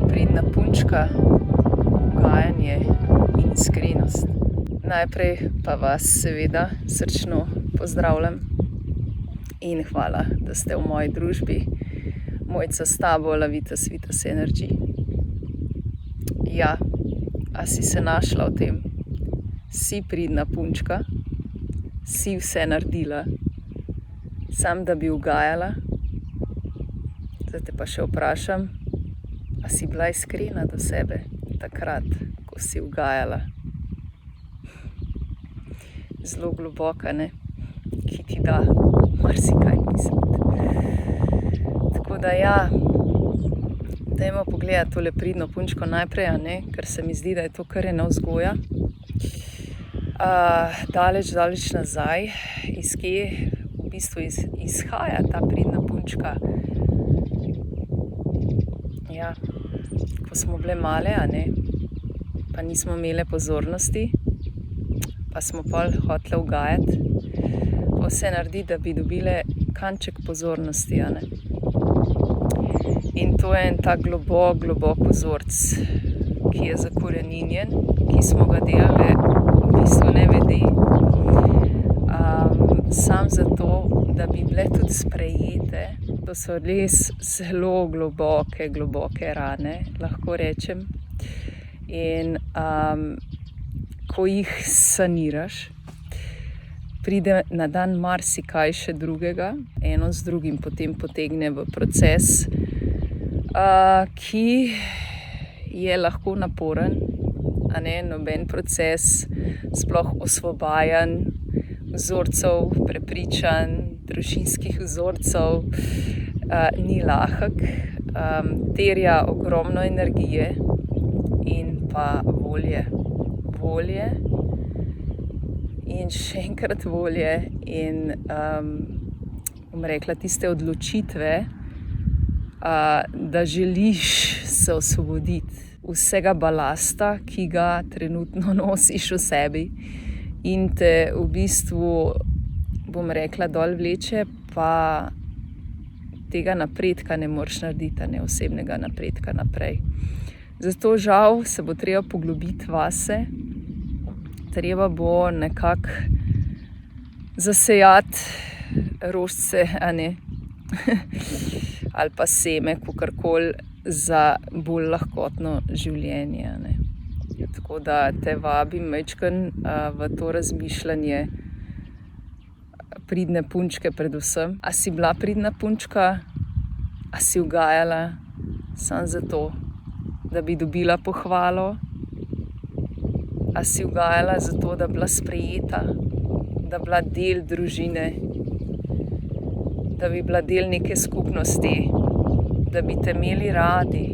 pridna punčka, ugajanje in iskrenost. Najprej pa vas seveda srčno pozdravljam in hvala, da ste v moji družbi. Mojca s tabo, Lavitas Vitas Energy. Ja, a si se našla v tem? Si pridna punčka? Si vse naredila? Sam da bi ugajala? Zdaj te pa še vprašam, a si bila iskrena do sebe takrat, ko si ugajala? Zelo globoka, ne? Ki ti da marsikaj misliti. Tako da ja, dajmo pogledati tole pridno punčko najprej, a ne? Ker se mi zdi, da je to kar ena vzgoja. Daleč nazaj, iz kje v bistvu izhaja ta pridna punčka. Ja, ko smo bile male, a ne, pa nismo imele pozornosti, pa smo pol hotele ugajati, pa vse narediti, da bi dobile kanček pozornosti, a ne. In to je en tak globok vzorc, ki je zakoreninjen, ki smo ga delali v bistvu nevede, sam zato, da bi bile tudi sprejete. To so res zelo globoke rane, lahko rečem. In ko jih saniraš, pride na dan marsikaj še drugega, eno z drugim potem potegne v proces, ki je lahko naporen, a ne, noben proces, sploh osvobajanj vzorcev, prepričanj, družinskih vzorcev, ni lahek, terja ogromno energije in pa volje in še enkrat volje in bom rekla tiste odločitve, da želiš se osvoboditi vsega balasta, ki ga trenutno nosiš v sebi in te v bistvu, bom rekla, dol vleče, pa tega napredka ne moreš narediti, ne, osebnega napredka naprej. Zato žal se bo treba poglobiti vase, treba bo nekako zasejati rožice, a ne, ali pa seme, kakorkoli, za bolj lahkotno življenje, a ne. Tako da te vabim majčkeno v to razmišljanje pridne punčke predvsem. A si bila pridna punčka? A si ugajala samo zato, da bi dobila pohvalo? A si ugajala zato, da bi bila sprejeta, da bi bila del družine, da bi bila del neke skupnosti, da bi te imeli radi?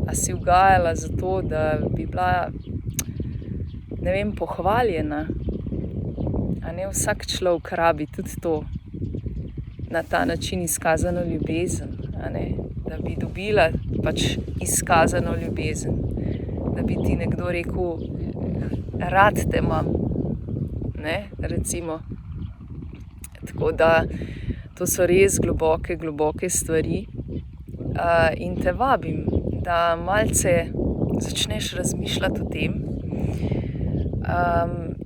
A si ugajala zato, da bi bila, ne vem, pohvaljena? A ne, vsak človek rabi tudi to, na ta način izkazano ljubezen, a ne, da bi dobila pač izkazano ljubezen, da bi ti nekdo rekel, rad te imam, ne, recimo. Tako da to so res globoke stvari in te vabim, da malce začneš razmišljati o tem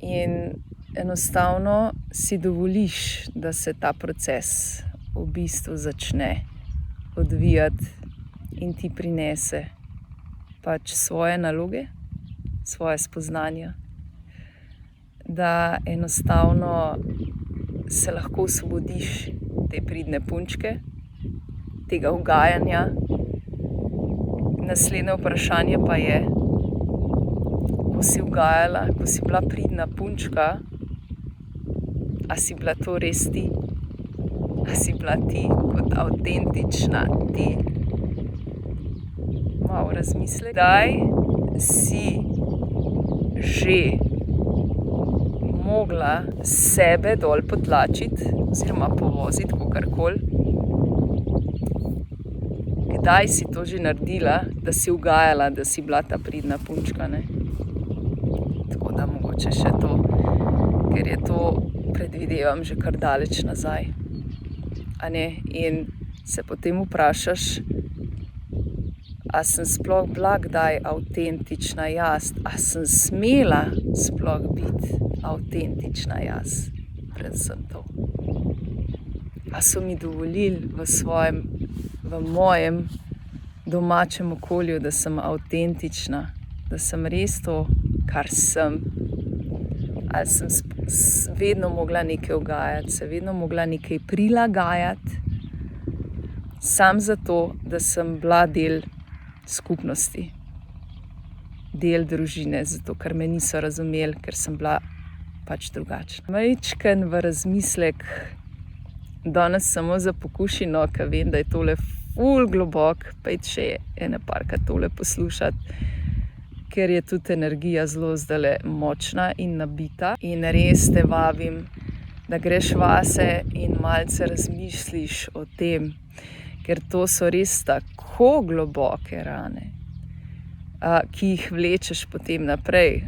in enostavno si dovoliš, da se ta proces v bistvu začne odvijati in ti prinese pač svoje naloge, svoje spoznanja, da enostavno se lahko osvobodiš te pridne punčke, tega ugajanja. Naslednje vprašanje pa je, ko si ugajala, ko si bila pridna punčka, a si bila to res ti? A si bila ti kot avtentična ti? Malo razmisli. Kdaj si že mogla sebe dol potlačiti oziroma povoziti, kakorkoli? Kdaj si to že naredila, da si ugajala, da si bila ta pridna punčka, ne? Tako da mogoče še to, ker je to, predvidevam, že kar daleč nazaj, a ne? In se potem vprašaš, A sem sploh bila kdaj avtentična jaz? A sem smela sploh biti avtentična jaz? Predvsem to. A so mi dovolili v mojem domačem okolju, da sem avtentična, da sem res to, kar sem? Ali sem vedno mogla nekaj ugajati, se vedno mogla nekaj prilagajati, sam zato, da sem bila del skupnosti, del družine, zato ker me niso razumeli, ker sem bila pač drugačna. Majčken v razmislek, danes samo za pokušino, ker vem, da je tole ful globok, pojdi še ene parkrat tole poslušati, ker je tudi energija zelo zdajle močna in nabita. In res te vabim, da greš vase in malce razmisliš o tem, ker to so res tako globoke rane, ki jih vlečeš potem naprej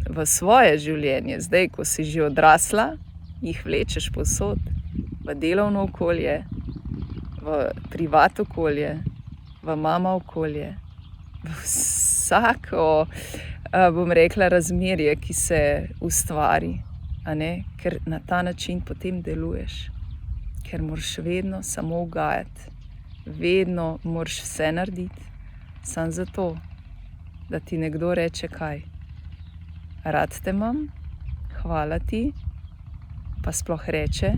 v svoje življenje. Zdaj, ko si že odrasla, jih vlečeš povsod, v delovno okolje, v privat okolje, v mama okolje, v vsako, bom rekla, razmerje, ki se ustvari, ker na ta način potem deluješ, ker moraš vedno samo ugajati, vedno moraš vse narediti, samo zato, da ti nekdo reče kaj. Rad te imam, hvala ti, pa sploh reče,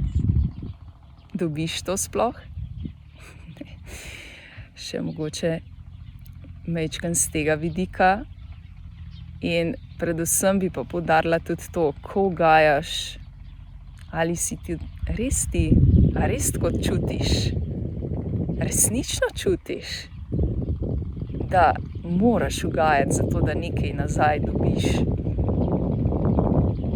dobiš to sploh? Še mogoče majčken z tega vidika. In predvsem bi pa poudarila tudi to, ko ugajaš, ali si ti res a res tako čutiš, resnično čutiš, da moraš ugajati zato, da nekaj nazaj dobiš.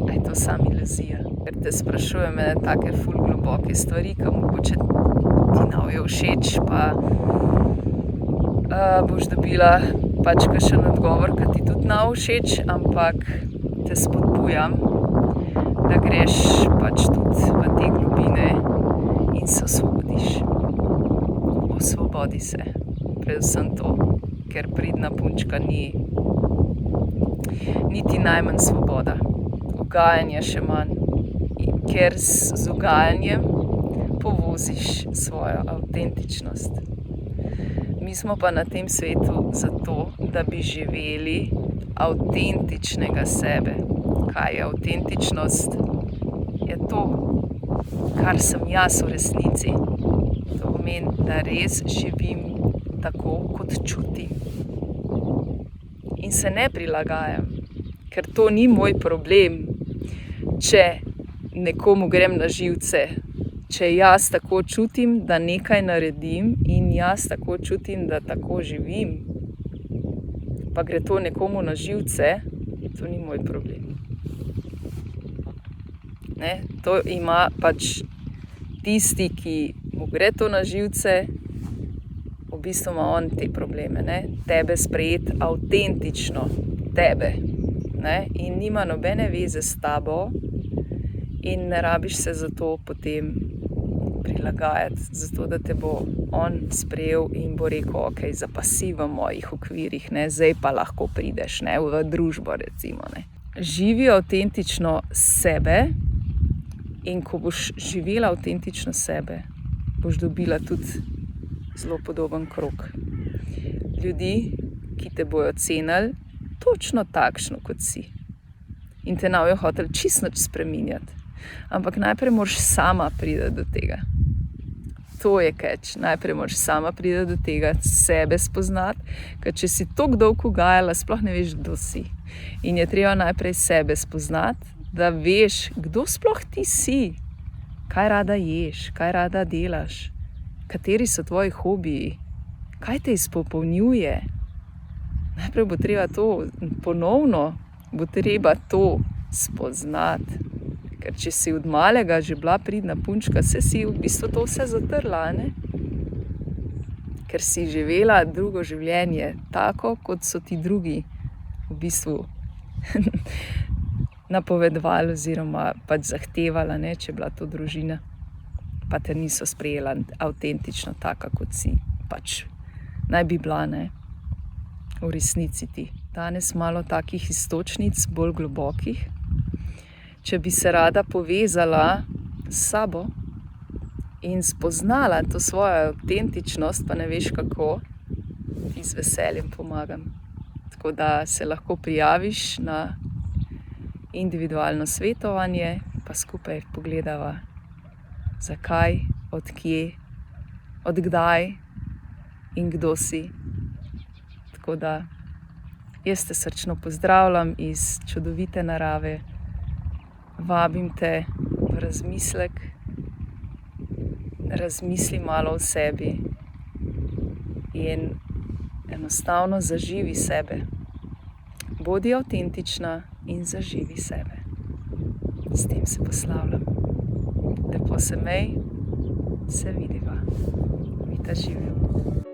A je to samo iluzija? Ker te sprašujem ene take ful globoke stvari, ki mogoče ti ne všeč, pa boš dobila pač kakšen odgovor, ki ti tudi ne všeč, ampak te spodbujam, da greš pač tudi v te globine in se osvobodiš. Osvobodi se, predvsem to, ker pridna punčka ni niti najmanj svoboda. Ugajanje še manj, ker z ugajanjem povoziš svojo avtentičnost. Mi smo pa na tem svetu zato, da bi živeli avtentičnega sebe. Kaj je avtentičnost? Je to, kar sem jaz v resnici. To pomeni, da res živim tako, kot čutim. In se ne prilagajam, ker to ni moj problem, če nekomu grem na živce. Če jaz tako čutim, da nekaj naredim in jaz tako čutim, da tako živim, pa gre to nekomu na živce, to ni moj problem. To ima pač tisti, ki mu gre to na živce, v bistvu ima on te probleme. Tebe sprejeti avtentično, tebe. In nima nobene veze s tabo in ne rabiš se zato potem prilagajati, zato da te bo on sprejel in bo rekel, ok, zapasi v mojih okvirih, zdaj pa lahko prideš v družbo, recimo. Živi avtentično sebe in ko boš živela avtentično sebe, boš dobila tudi zelo podoben krog. Ljudi, ki te bojo cenili točno takšno, kot si. In te ne bojo hoteli čisto nič spreminjati. Ampak najprej moraš sama priti do tega. To je catch. Najprej moraš sama priti do tega, sebe spoznati, ker če si toliko dolgo ugajala, sploh ne veš, kdo si. In je treba najprej sebe spoznati, da veš, kdo sploh ti si, kaj rada ješ, kaj rada delaš, kateri so tvoji hobiji, kaj te izpopolnjuje. Najprej bo treba to ponovno, bo treba to spoznati. Ker če si od malega že bila pridna punčka, si v bistvu to vse zatrla, Ker si živela drugo življenje, tako kot so ti drugi v bistvu napovedovali oziroma pač zahtevala, če je bila to družina, pa te niso sprejela avtentično taka, kot si pač naj bi bila, v resnici ti. Danes malo takih iztočnic, bolj globokih. Če bi se rada povezala s sabo in spoznala to svojo avtentičnost, pa ne veš kako, ti z veseljem pomagam. Tako da se lahko prijaviš na individualno svetovanje, pa skupaj pogledava, zakaj, od kje, od kdaj in kdo si. Tako da jaz te srčno pozdravljam iz čudovite narave, vabim te v razmislek, razmisli malo o sebi in enostavno zaživi sebe. Bodi avtentična in zaživi sebe. S tem se poslavljam. Lepo se mej, se vidiva. Vita živim.